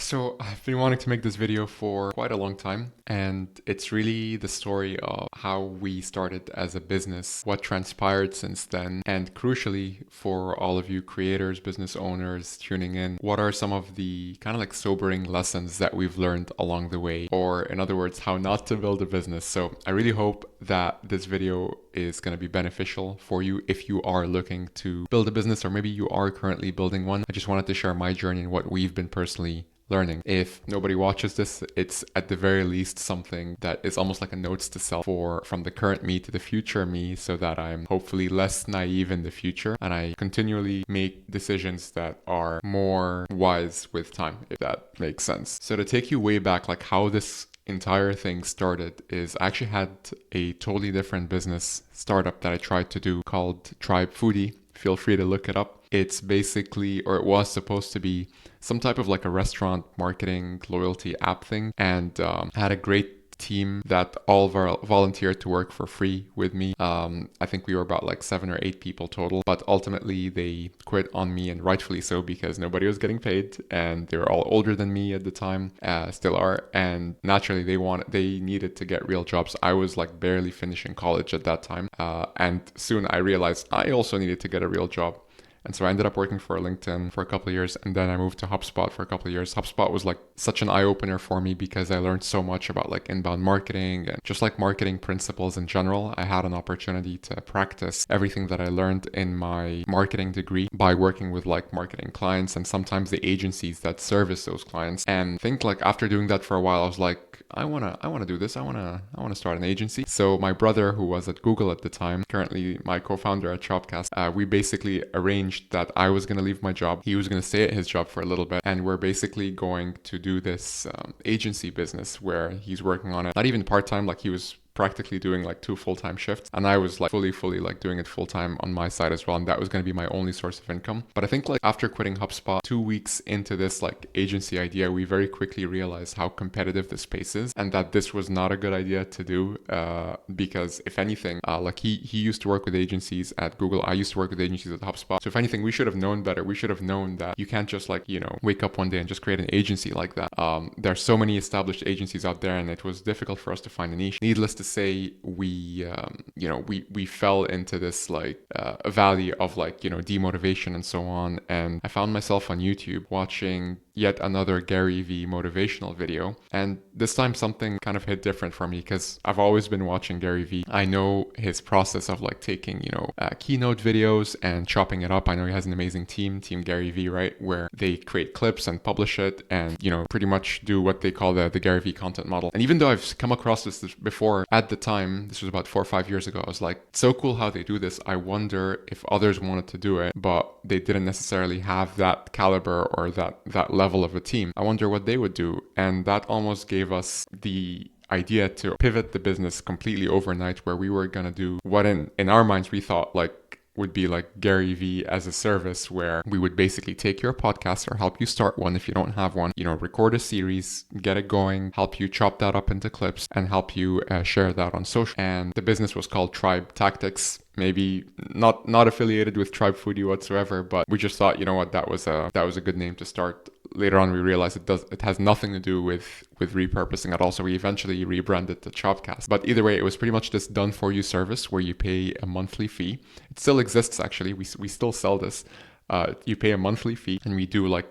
So I've been wanting to make this video for quite a long time, and it's really the story of how we started as a business, what transpired since then, and crucially for all of you creators, business owners tuning in, what are some of the kind of like sobering lessons that we've learned along the way, or in other words, how not to build a business. So I really hope that this video is going to be beneficial for you if you are looking to build a business, or maybe you are currently building one. I just wanted to share my journey and what we've been personally learning. If nobody watches this, it's at the very least something that is almost like a notes to self for from the current me to the future me, so that I'm hopefully less naive in the future and I continually make decisions that are more wise with time, if that makes sense. So to take you way back, like how this entire thing started is I actually had a totally different business startup that I tried to do called Tribe Foodie. Feel free to look it up. It's basically, or it was supposed to be, some type of like a restaurant marketing loyalty app thing, and had a great team that all volunteered to work for free with me. I think we were about like 7 or 8 people total, but ultimately they quit on me, and rightfully so, because nobody was getting paid and they were all older than me at the time, still are, and naturally they needed to get real jobs. I was like barely finishing college at that time, and soon I realized I also needed to get a real job. And so I ended up working for LinkedIn for a couple of years, and then I moved to HubSpot for a couple of years. HubSpot was like such an eye-opener for me because I learned so much about like inbound marketing and just like marketing principles in general. I had an opportunity to practice everything that I learned in my marketing degree by working with like marketing clients and sometimes the agencies that service those clients. And I think like after doing that for a while, I was like, I wanna do this. I wanna start an agency. So my brother, who was at Google at the time, currently my co-founder at Chopcast, we basically arranged that I was gonna leave my job. He was gonna stay at his job for a little bit, and we're basically going to do this agency business where he's working on it, not even part-time, like he was practically doing like 2 full-time shifts, and I was like fully like doing it full-time on my side as well, and that was going to be my only source of income. But I think like after quitting HubSpot, 2 weeks into this like agency idea, we very quickly realized how competitive the space is, and that this was not a good idea to do, because if anything, like he used to work with agencies at Google, I used to work with agencies at HubSpot, so if anything, we should have known better. We should have known that you can't just like, wake up one day and just create an agency like that. There are so many established agencies out there, and it was difficult for us to find a niche. Needless to say, we fell into this like a valley of like demotivation and so on, and I found myself on YouTube watching yet another Gary V motivational video, and this time something kind of hit different for me because I've always been watching Gary V. I know his process of like taking keynote videos and chopping it up. I know he has an amazing team Gary V, right, where they create clips and publish it and pretty much do what they call the Gary V content model. And even though I've come across this before, at the time, this was about 4 or 5 years ago, I was like, so cool how they do this. I wonder if others wanted to do it, but they didn't necessarily have that caliber or that level of a team. I wonder what they would do. And that almost gave us the idea to pivot the business completely overnight, where we were going to do what in our minds we thought like would be like Gary V as a service, where we would basically take your podcast or help you start one if you don't have one, record a series, get it going, help you chop that up into clips, and help you share that on social. And the business was called Tribe Tactics. Maybe not affiliated with Tribe Foodie whatsoever, but we just thought, that was a good name to start. Later on, we realized it has nothing to do with repurposing at all. So we eventually rebranded to Chopcast. But either way, it was pretty much this done for you service where you pay a monthly fee. It still exists, actually. We still sell this. You pay a monthly fee, and we do like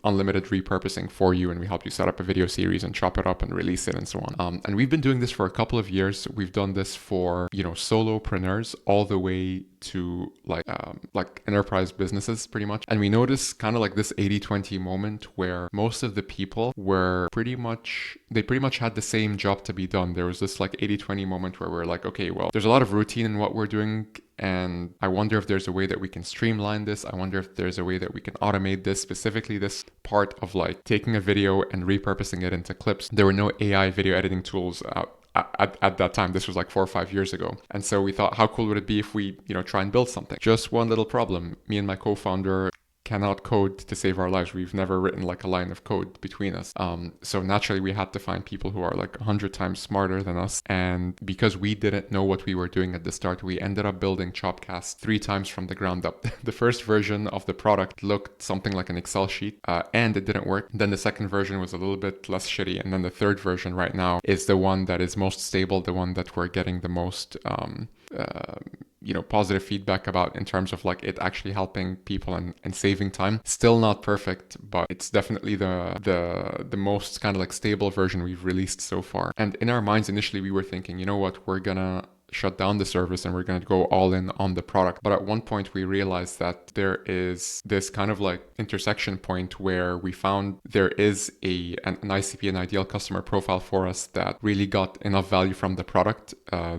unlimited repurposing for you, and we help you set up a video series and chop it up and release it and so on. And we've been doing this for a couple of years. We've done this for solopreneurs all the way to like enterprise businesses pretty much. And we noticed kind of like this 80-20 moment where most of the people were pretty much had the same job to be done. There was this like 80-20 moment where we're like, okay, well, there's a lot of routine in what we're doing, and I wonder if there's a way that we can streamline this. I wonder if there's a way that we can automate this, specifically this part of like taking a video and repurposing it into clips. There were no AI video editing tools out at that time. This was like 4 or 5 years ago. And so we thought, how cool would it be if we, try and build something? Just one little problem. Me and my co-founder cannot code to save our lives. We've never written like a line of code between us. So naturally we had to find people who are like 100 times smarter than us. And because we didn't know what we were doing at the start, we ended up building chopcast 3 times from the ground up. The first version of the product looked something like an Excel sheet, and it didn't work. Then the second version was a little bit less shitty. And then the third version right now is the one that is most stable, the one that we're getting the most positive feedback about in terms of like it actually helping people and saving time. Still not perfect, but it's definitely the most kind of like stable version we've released so far. And in our minds initially we were thinking, you know what, we're gonna shut down the service and we're going to go all in on the product. But at one point we realized that there is this kind of like intersection point where we found there is an ICP, an ideal customer profile for us that really got enough value from the product.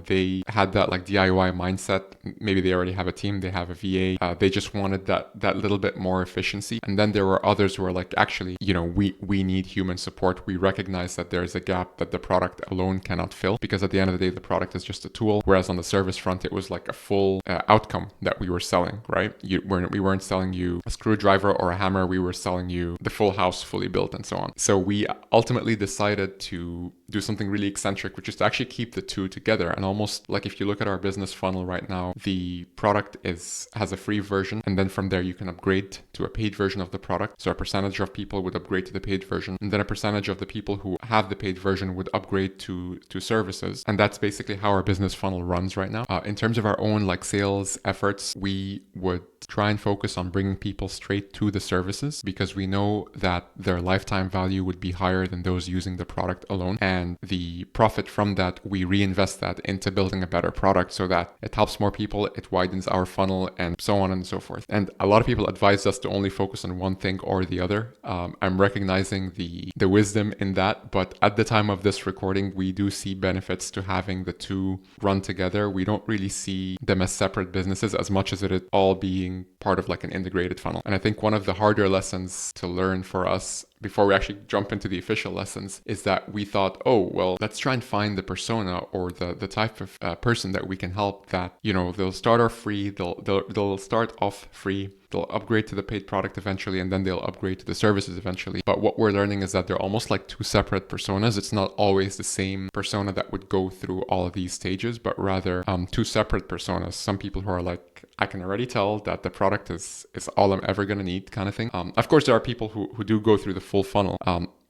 They had that like DIY mindset. Maybe they already have a team, they have a VA. They just wanted that little bit more efficiency. And then there were others who were like, actually, we need human support. We recognize that there's a gap that the product alone cannot fill, because at the end of the day, the product is just a tool. Whereas on the service front, it was like a full outcome that we were selling, right? We weren't selling you a screwdriver or a hammer. We were selling you the full house fully built and so on. So we ultimately decided to do something really eccentric, which is to actually keep the two together. And almost like if you look at our business funnel right now, the product has a free version. And then from there, you can upgrade to a paid version of the product. So a percentage of people would upgrade to the paid version. And then a percentage of the people who have the paid version would upgrade to services. And that's basically how our business funnel runs right now. In terms of our own like sales efforts, we would try and focus on bringing people straight to the services, because we know that their lifetime value would be higher than those using the product alone. And the profit from that, we reinvest that into building a better product so that it helps more people, it widens our funnel, and so on and so forth. And a lot of people advise us to only focus on one thing or the other. I'm recognizing the wisdom in that, but at the time of this recording, we do see benefits to having the two run together. We don't really see them as separate businesses as much as it is all being part of like an integrated funnel. And I think one of the harder lessons to learn for us before we actually jump into the official lessons is that we thought, oh, well, let's try and find the persona or the type of person that we can help that, they'll start off free, they'll start off free, they'll upgrade to the paid product eventually, and then they'll upgrade to the services eventually. But what we're learning is that they're almost like two separate personas. It's not always the same persona that would go through all of these stages, but rather two separate personas. Some people who are like, I can already tell that the product is all I'm ever going to need kind of thing. Of course, there are people who do go through the full funnel,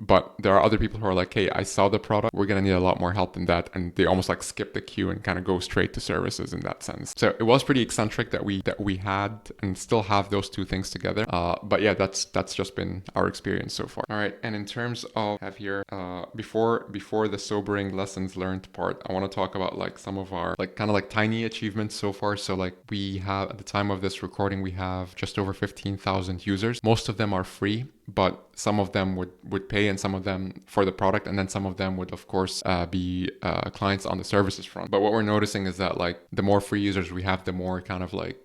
but there are other people who are like, hey, I saw the product, we're going to need a lot more help than that. And they almost like skip the queue and kind of go straight to services in that sense. So it was pretty eccentric that we had and still have those two things together. But yeah, that's just been our experience so far. All right. And in terms of before the sobering lessons learned part, I want to talk about like some of our like kind of like tiny achievements so far. So like we have, at the time of this recording, we have just over 15,000 users. Most of them are free, but some of them would pay, and some of them for the product, and then some of them would of course be clients on the services front. But what we're noticing is that like the more free users we have, the more kind of like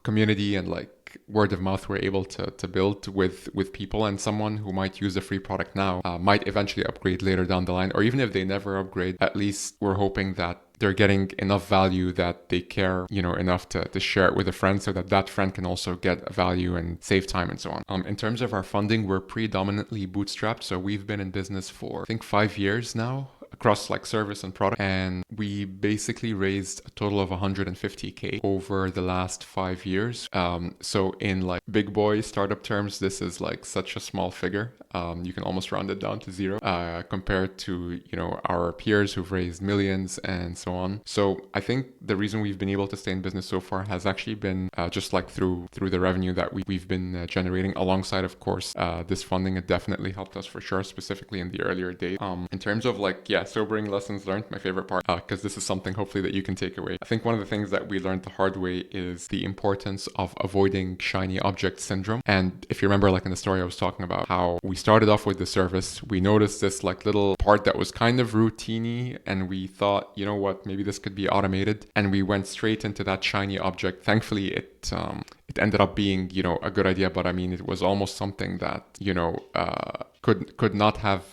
community and like word of mouth we're able to build with people. And someone who might use the free product now might eventually upgrade later down the line, or even if they never upgrade, at least we're hoping that they're getting enough value that they care, enough to share it with a friend, so that friend can also get value and save time and so on. In terms of our funding, we're predominantly bootstrapped. So we've been in business for, I think, 5 years now, across like service and product. And we basically raised a total of 150K over the last 5 years. So in like big boy startup terms, this is like such a small figure. You can almost round it down to zero compared to, our peers who've raised millions and so on. So I think the reason we've been able to stay in business so far has actually been just like through the revenue that we've been generating alongside, of course, this funding. It definitely helped us for sure, specifically in the earlier days. In terms of like, sobering lessons learned, my favorite part, because this is something hopefully that you can take away. I think one of the things that we learned the hard way is the importance of avoiding shiny object syndrome. And if you remember, like in the story I was talking about, how we started off with the service, we noticed this like little part that was kind of routine-y, and we thought, you know what, maybe this could be automated, and we went straight into that shiny object. Thankfully, it it ended up being, you know, a good idea. But I mean, it was almost something that, you know, could not have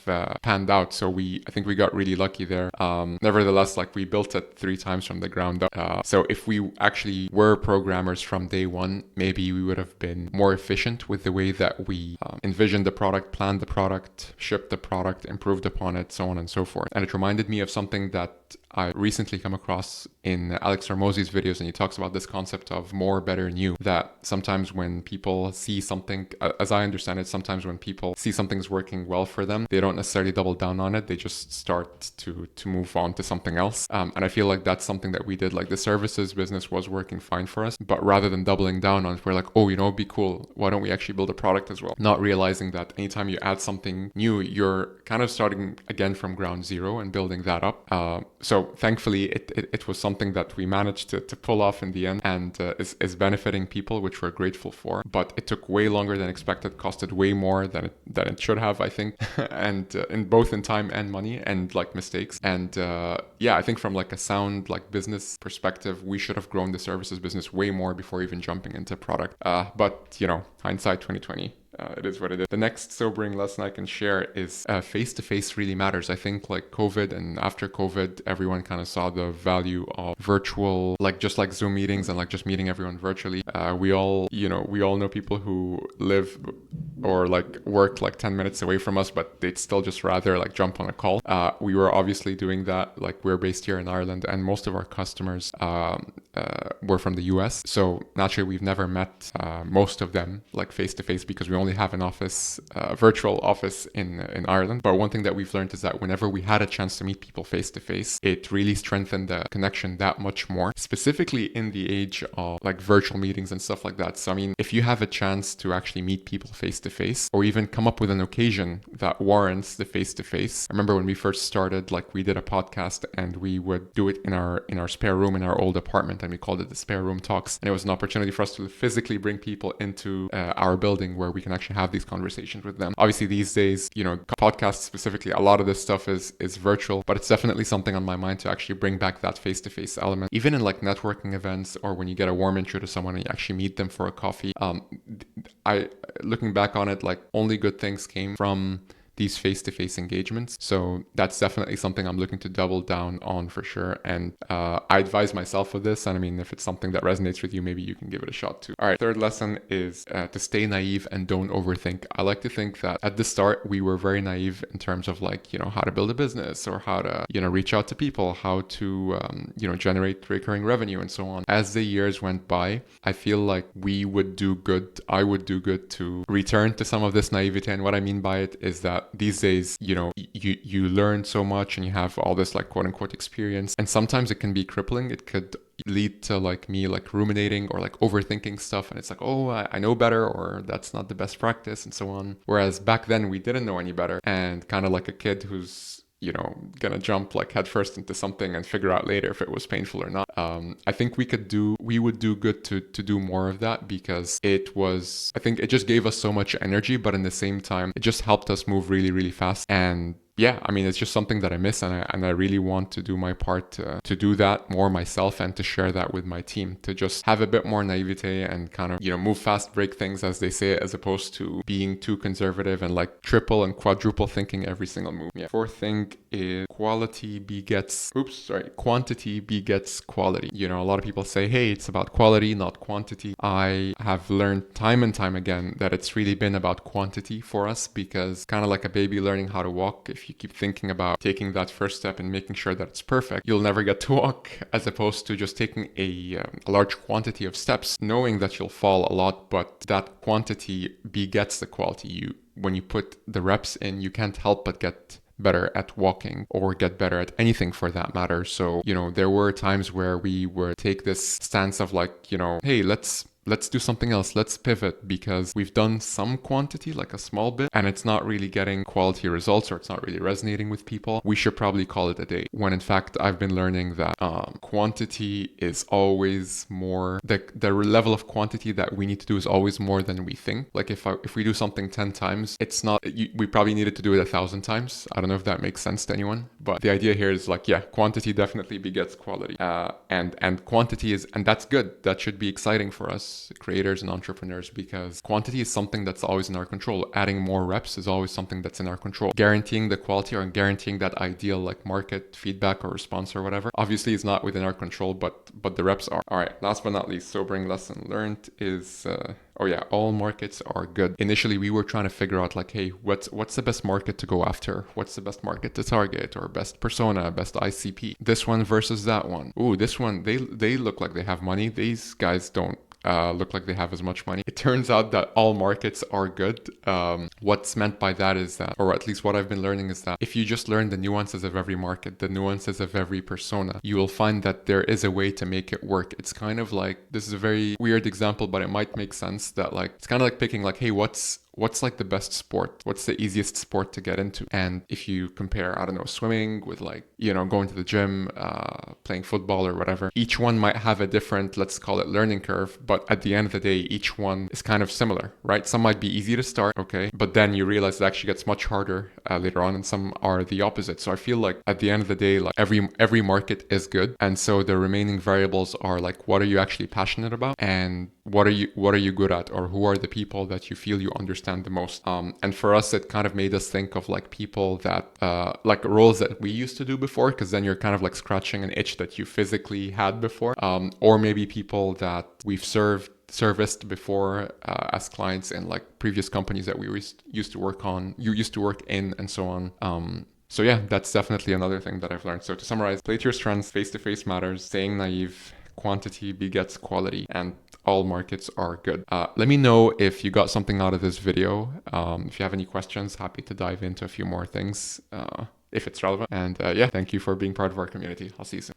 panned out. So I think we got really lucky there. Nevertheless, like we built it 3 times from the ground up. So if we actually were programmers from day one, maybe we would have been more efficient with the way that we envisioned the product, planned the product, shipped the product, improved upon it, so on and so forth. And it reminded me of something that I recently come across in Alex Hormozy's videos, and he talks about this concept of more, better, new, that sometimes when people see something, as I understand it, sometimes when people see something's working well for them, they don't necessarily double down on it. They just start to move on to something else. And I feel like that's something that we did. Like the services business was working fine for us, but rather than doubling down on it, we're like, oh, you know, it'd be cool. Why don't we actually build a product as well? Not realizing that anytime you add something new, you're kind of starting again from ground zero and building that up. So thankfully, it was something that we managed to pull off in the end, and is benefiting people, which we're grateful for. But it took way longer than expected, costed way more than it should have, I think, and in both in time and money and like mistakes. And yeah, I think from like a sound like business perspective, we should have grown the services business way more before even jumping into product. But you know, hindsight 2020. It is what it is. The next sobering lesson I can share is face-to-face really matters. I think like COVID and after COVID, everyone kind of saw the value of virtual, like just like Zoom meetings and like just meeting everyone virtually. We all know people who live or like work like 10 minutes away from us, but they'd still just rather like jump on a call. We were obviously doing that. Like we're based here in Ireland, and most of our customers were from the US. So naturally, we've never met most of them like face-to-face because we only have an office, virtual office in Ireland. But one thing that we've learned is that whenever we had a chance to meet people face to face, it really strengthened the connection that much more, specifically in the age of like virtual meetings and stuff like that. So I mean, if you have a chance to actually meet people face to face, or even come up with an occasion that warrants the face to face. I remember when we first started, like we did a podcast and we would do it in our spare room in our old apartment, and we called it the Spare Room Talks. And it was an opportunity for us to physically bring people into our building where we can actually have these conversations with them. Obviously these days, you know, podcasts specifically, a lot of this stuff is virtual, but it's definitely something on my mind to actually bring back that face-to-face element. Even in like networking events, or when you get a warm intro to someone and you actually meet them for a coffee. Looking back on it, like only good things came from these face-to-face engagements. So that's definitely something I'm looking to double down on for sure. And I advise myself of this. And I mean, if it's something that resonates with you, maybe you can give it a shot too. All right, third lesson is to stay naive and don't overthink. I like to think that at the start, we were very naive in terms of like, you know, how to build a business or how to, you know, reach out to people, how to, you know, generate recurring revenue and so on. As the years went by, I feel like I would do good to return to some of this naivety. And what I mean by it is that these days, you know, you learn so much and you have all this like quote unquote experience, and sometimes it can be crippling. It could lead to like me like ruminating or like overthinking stuff, and it's like, oh, I know better, or that's not the best practice and so on. Whereas back then we didn't know any better, and kind of like a kid who's, you know, gonna jump like headfirst into something and figure out later if it was painful or not. I think we would do good to do more of that, because I think it just gave us so much energy, but in the same time, it just helped us move really, really fast. And yeah, I mean, it's just something that I miss, and I really want to do my part to do that more myself and to share that with my team, to just have a bit more naivete and kind of, you know, move fast, break things, as they say, as opposed to being too conservative and like triple and quadruple thinking every single move. Yeah. Fourth thing is quantity begets quality. You know, a lot of people say, hey, it's about quality, not quantity. I have learned time and time again that it's really been about quantity for us, because kind of like a baby learning how to walk, if you keep thinking about taking that first step and making sure that it's perfect, you'll never get to walk, as opposed to just taking a large quantity of steps, knowing that you'll fall a lot, but that quantity begets the quality. When you put the reps in, you can't help but get better at walking, or get better at anything for that matter. So, you know, there were times where we would take this stance of like, you know, hey, let's do something else. Let's pivot, because we've done some quantity, like a small bit, and it's not really getting quality results, or it's not really resonating with people. We should probably call it a day. When in fact, I've been learning that quantity is always more, the level of quantity that we need to do is always more than we think. Like if we do something 10 times, it's not, we probably needed to do it 1,000 times. I don't know if that makes sense to anyone, but the idea here is like, yeah, quantity definitely begets quality. And quantity is, and that's good. That should be exciting for us. us creators and entrepreneurs, because quantity is something that's always in our control. Adding more reps is always something that's in our control. Guaranteeing the quality or guaranteeing that ideal like market feedback or response or whatever, obviously is not within our control, but the reps are. All right, last but not least, sobering lesson learned is oh yeah, all markets are good. Initially, we were trying to figure out like, hey, what's the best market to go after? What's the best market to target, or best persona, best ICP? This one versus that one. Ooh, this one, they look like they have money. These guys don't look like they have as much money. It turns out that all markets are good. What's meant by that is that, or at least what I've been learning is that if you just learn the nuances of every market, the nuances of every persona, you will find that there is a way to make it work. It's kind of like, this is a very weird example, but it might make sense that like, it's kind of like picking like, hey, what's like the best sport? What's the easiest sport to get into? And if you compare, I don't know, swimming with like, you know, going to the gym, playing football or whatever, each one might have a different, let's call it learning curve. But at the end of the day, each one is kind of similar, right? Some might be easy to start, okay? But then you realize it actually gets much harder later on, and some are the opposite. So I feel like at the end of the day, like every market is good. And so the remaining variables are like, what are you actually passionate about? And what are you good at? Or who are the people that you feel you understand the most? And for us, it kind of made us think of like people that like roles that we used to do before, because then you're kind of like scratching an itch that you physically had before, or maybe people that we've serviced before as clients in like previous companies that we used to work in, and so on. So yeah, that's definitely another thing that I've learned. So to summarize, play to your strengths, face-to-face matters, staying naive, quantity begets quality, and all markets are good. Let me know if you got something out of this video. If you have any questions, happy to dive into a few more things if it's relevant. And yeah, thank you for being part of our community. I'll see you soon.